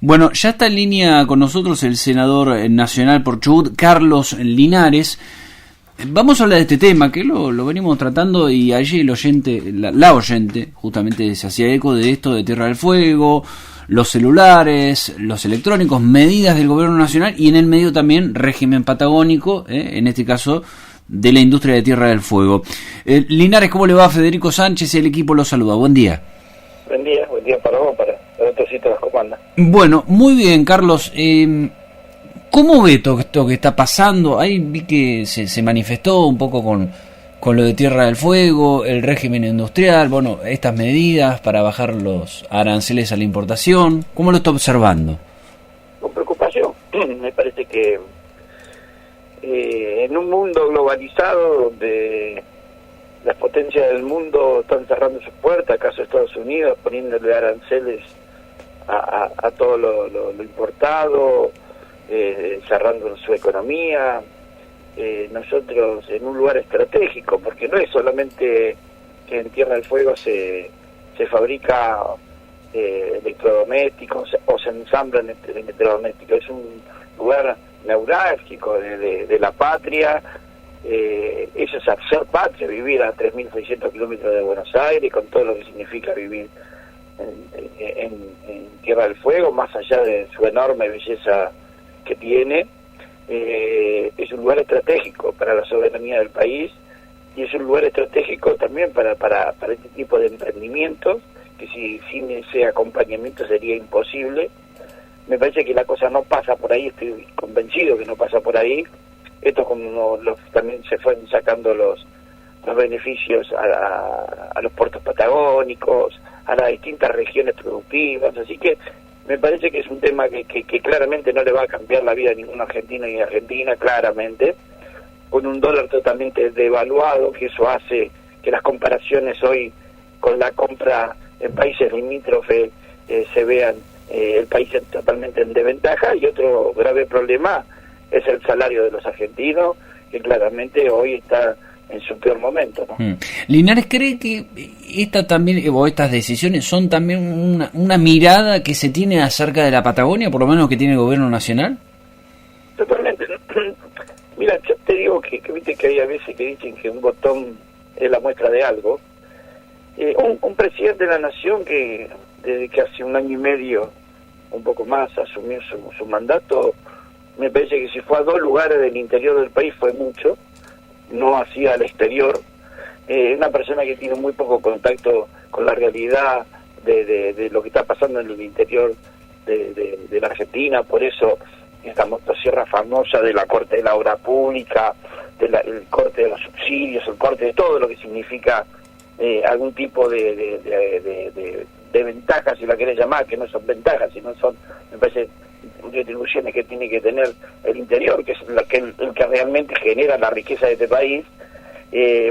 Bueno, ya está en línea con nosotros el senador nacional por Chubut, Carlos Linares. Vamos a hablar de este tema, que lo venimos tratando, y allí el oyente, la oyente, justamente se hacía eco de esto de Tierra del Fuego, los celulares, los electrónicos, medidas del gobierno nacional y en el medio también régimen patagónico, en este caso de la industria de Tierra del Fuego. Linares, ¿cómo le va? Federico Sánchez y el equipo lo saluda. Buen día. Buen día para vos, para otros sitios las comandas. Bueno, muy bien, Carlos. ¿Cómo ve todo esto que está pasando? Ahí vi que se manifestó un poco con lo de Tierra del Fuego, el régimen industrial, bueno, estas medidas para bajar los aranceles a la importación. ¿Cómo lo está observando? Con preocupación. Me parece que en un mundo globalizado donde las potencias del mundo están cerrando sus puertas, acaso Estados Unidos poniéndole aranceles a todo lo importado, cerrando su economía, nosotros en un lugar estratégico, porque no es solamente que en Tierra del Fuego se fabrica electrodomésticos o se ensamblan electrodomésticos, es un lugar neurálgico de la patria. Eso es ser patria, vivir a 3.600 kilómetros de Buenos Aires, con todo lo que significa vivir en Tierra del Fuego, más allá de su enorme belleza que tiene. Es un lugar estratégico para la soberanía del país y es un lugar estratégico también para este tipo de emprendimientos, que sin ese acompañamiento sería imposible. Me parece que la cosa no pasa por ahí, estoy convencido que no pasa por ahí. Esto como también se fueron sacando los beneficios a los puertos patagónicos, a las distintas regiones productivas, así que me parece que es un tema que claramente no le va a cambiar la vida a ningún argentino ni argentina, claramente, con un dólar totalmente devaluado, que eso hace que las comparaciones hoy con la compra en países limítrofes se vean el país totalmente en desventaja, y otro grave problema es el salario de los argentinos, que claramente hoy está en su peor momento, ¿no? Linares, ¿cree que estas decisiones son también una mirada que se tiene acerca de la Patagonia, por lo menos que tiene el gobierno nacional? Totalmente. Mira, yo te digo que viste que hay a veces que dicen que un botón es la muestra de algo. Un presidente de la nación que desde que hace un año y medio, un poco más, asumió su mandato, me parece que si fue a 2 lugares del interior del país fue mucho, no hacia el exterior. Una persona que tiene muy poco contacto con la realidad de lo que está pasando en el interior de la Argentina, por eso esta motosierra famosa de la corte de la obra pública, el corte de los subsidios, el corte de todo lo que significa algún tipo de ventajas, si la querés llamar, que no son ventajas, sino son, me parece, retribuciones que tiene que tener el interior, que es el que realmente genera la riqueza de este país.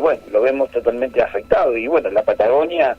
Bueno, lo vemos totalmente afectado, y bueno, la Patagonia,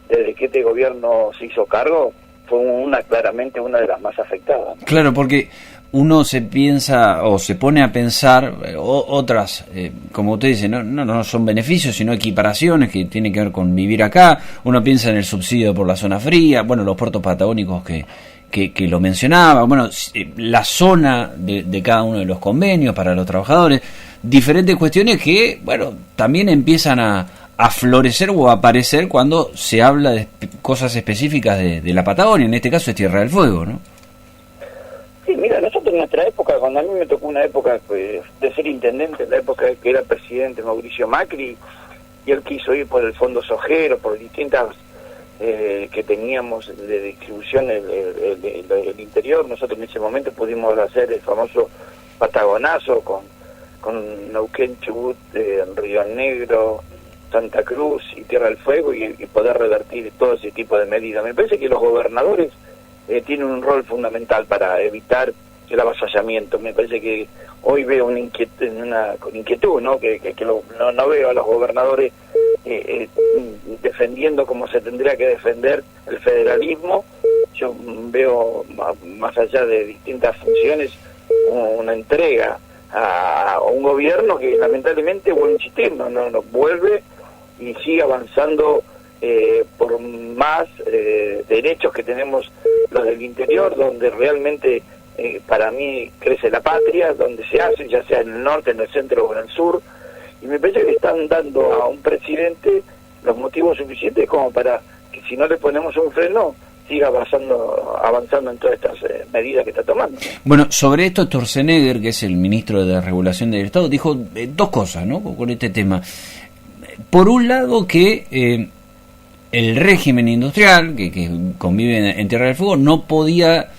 desde que este gobierno se hizo cargo, fue claramente una de las más afectadas, ¿no? Claro, porque uno se piensa o se pone a pensar otras, como usted dice, no son beneficios, sino equiparaciones que tienen que ver con vivir acá. Uno piensa en el subsidio por la zona fría, bueno, los puertos patagónicos que lo mencionaba, bueno, la zona de cada uno de los convenios para los trabajadores, diferentes cuestiones que, bueno, también empiezan a florecer o a aparecer cuando se habla de cosas específicas de la Patagonia, en este caso es Tierra del Fuego, ¿no? Sí, mira, nosotros en nuestra época, cuando a mí me tocó una época de ser intendente, en la época que era presidente Mauricio Macri, y él quiso ir por el fondo sojero, por distintas que teníamos de distribución el interior. Nosotros en ese momento pudimos hacer el famoso Patagonazo con Neuquén, Chubut, Río Negro, Santa Cruz y Tierra del Fuego, y poder revertir todo ese tipo de medidas. Me parece que los gobernadores tienen un rol fundamental para evitar el avasallamiento. Me parece que hoy veo una inquietud, ¿no? No veo a los gobernadores defendiendo como se tendría que defender el federalismo. Yo veo, más allá de distintas funciones, una entrega a un gobierno que lamentablemente, vuelvo a insistir, no vuelve y sigue avanzando por más derechos que tenemos los del interior, donde realmente para mí crece la patria, donde se hace, ya sea en el norte, en el centro o en el sur, y me parece que le están dando a un presidente los motivos suficientes como para que si no le ponemos un freno, siga avanzando en todas estas medidas que está tomando. Bueno, sobre esto Sturzenegger, que es el ministro de Regulación del Estado, dijo dos cosas, ¿no?, con este tema. Por un lado, que el régimen industrial que convive en Tierra del Fuego no podía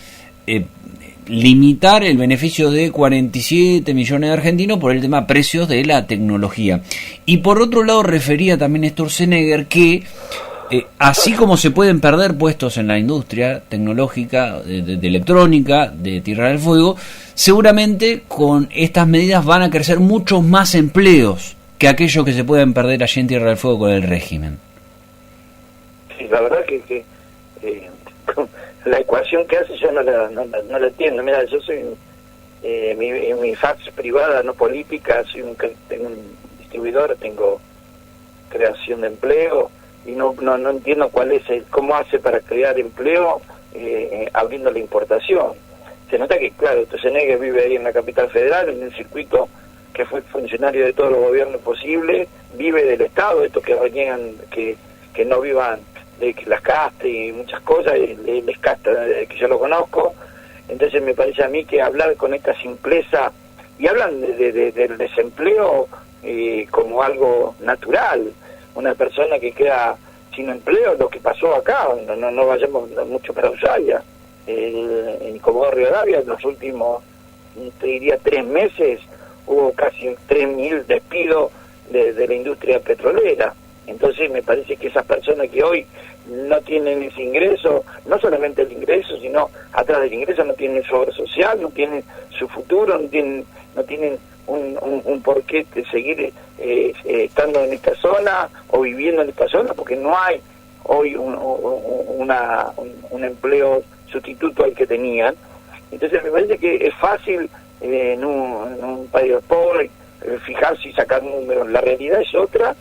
limitar el beneficio de 47 millones de argentinos por el tema precios de la tecnología. Y por otro lado refería también Sturzenegger que así como se pueden perder puestos en la industria tecnológica, de electrónica, de Tierra del Fuego, seguramente con estas medidas van a crecer muchos más empleos que aquellos que se pueden perder allí en Tierra del Fuego con el régimen. Sí, la verdad que la ecuación que hace yo no la entiendo. Mira, yo soy mi fax privada, no política, tengo un distribuidor, tengo creación de empleo, y no entiendo cómo hace para crear empleo abriendo la importación. Se nota que, claro, Sturzenegger vive ahí en la capital federal, en un circuito que fue funcionario de todos los gobiernos posibles, vive del Estado, estos que reniegan que no vivan de que las castas y muchas cosas, les casta, que yo lo conozco. Entonces me parece a mí que hablar con esta simpleza, y hablan del desempleo como algo natural, una persona que queda sin empleo, lo que pasó acá, no vayamos mucho para Ushuaia, en Comodoro Rivadavia, en los últimos, te diría, 3 meses, hubo casi 3.000 despidos de la industria petrolera. Entonces me parece que esas personas que hoy no tienen ese ingreso, no solamente el ingreso, sino atrás del ingreso no tienen su obra social, no tienen su futuro, no tienen un porqué de seguir estando en esta zona o viviendo en esta zona, porque no hay hoy un empleo sustituto al que tenían. Entonces me parece que es fácil en un país pobre fijarse y sacar números. La realidad es otra,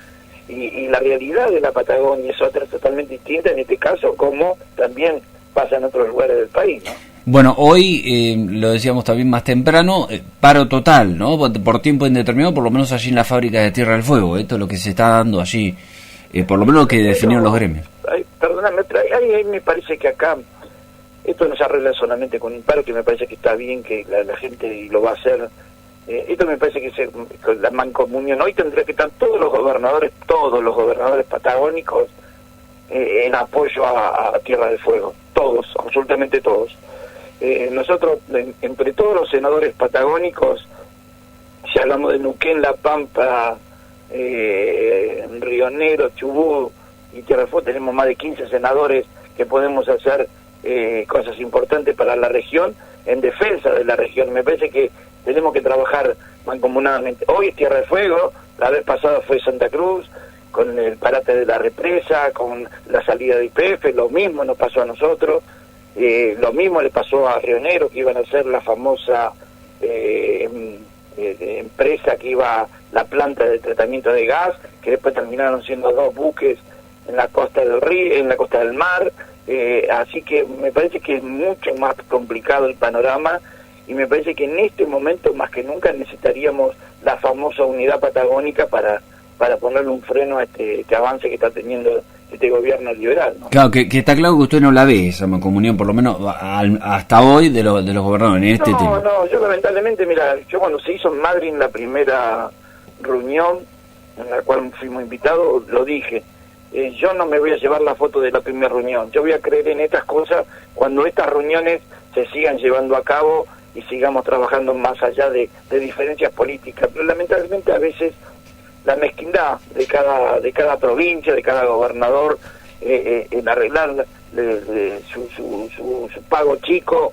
y la realidad de la Patagonia es otra totalmente distinta, en este caso, como también pasa en otros lugares del país, ¿no? Bueno, hoy, lo decíamos también más temprano, paro total, ¿no? Por tiempo indeterminado, por lo menos allí en la fábrica de Tierra del Fuego. Esto es lo que se está dando allí, por lo menos lo que definieron los gremios. Perdóname, ahí me parece que acá esto no se arregla solamente con un paro, que me parece que está bien que la gente lo va a hacer. Esto me parece que es la mancomunión. Hoy tendría que estar todos los gobernadores patagónicos en apoyo a Tierra del Fuego. Todos, absolutamente todos. Nosotros, entre todos los senadores patagónicos, si hablamos de Neuquén, La Pampa, Río Negro, Chubut y Tierra del Fuego, tenemos más de 15 senadores que podemos hacer cosas importantes para la región, en defensa de la región. Me parece que tenemos que trabajar mancomunadamente. Hoy es Tierra del Fuego, la vez pasada fue Santa Cruz, con el parate de la represa, con la salida de YPF, lo mismo nos pasó a nosotros, lo mismo le pasó a Río Negro, que iban a ser la famosa empresa que iba, la planta de tratamiento de gas, que después terminaron siendo 2 buques en la costa del río, en la costa del mar. Así que me parece que es mucho más complicado el panorama, y me parece que en este momento más que nunca necesitaríamos la famosa unidad patagónica para ponerle un freno a este avance que está teniendo este gobierno liberal, ¿no? Claro, que está claro que usted no la ve esa mancomunión, por lo menos hasta hoy, de los gobernadores en este tema. No, yo lamentablemente, mira, yo cuando se hizo en Madrid la primera reunión en la cual fuimos invitados, lo dije, yo no me voy a llevar la foto de la primera reunión, yo voy a creer en estas cosas cuando estas reuniones se sigan llevando a cabo y sigamos trabajando más allá de diferencias políticas. Pero lamentablemente a veces la mezquindad de cada provincia, de cada gobernador, en arreglar su pago chico,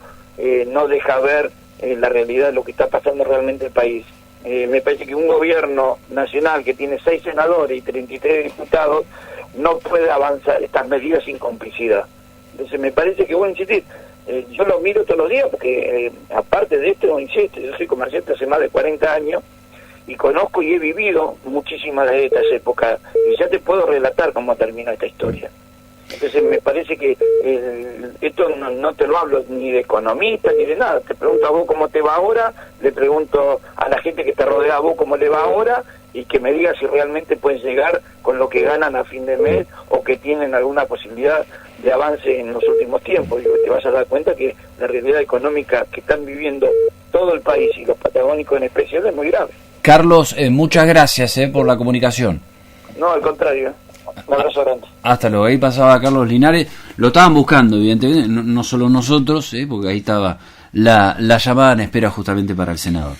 no deja ver la realidad de lo que está pasando realmente en el país. Me parece que un gobierno nacional que tiene 6 senadores y 33 diputados no puede avanzar estas medidas sin complicidad. Entonces me parece que voy a insistir, yo lo miro todos los días porque aparte de esto, insisto, yo soy comerciante hace más de 40 años y conozco y he vivido muchísimas de estas épocas, y ya te puedo relatar cómo termina esta historia. Entonces me parece que esto no te lo hablo ni de economista ni de nada. Te pregunto a vos cómo te va ahora, le pregunto a la gente que te rodea a vos cómo le va ahora, y que me diga si realmente pueden llegar con lo que ganan a fin de mes o que tienen alguna posibilidad de avance en los últimos tiempos. Digo, te vas a dar cuenta que la realidad económica que están viviendo todo el país y los patagónicos en especial es muy grave. Carlos, muchas gracias por la comunicación. No, al contrario. Un abrazo grande. Hasta luego. Ahí pasaba Carlos Linares. Lo estaban buscando, evidentemente, no solo nosotros, porque ahí estaba la llamada en espera justamente para el senador.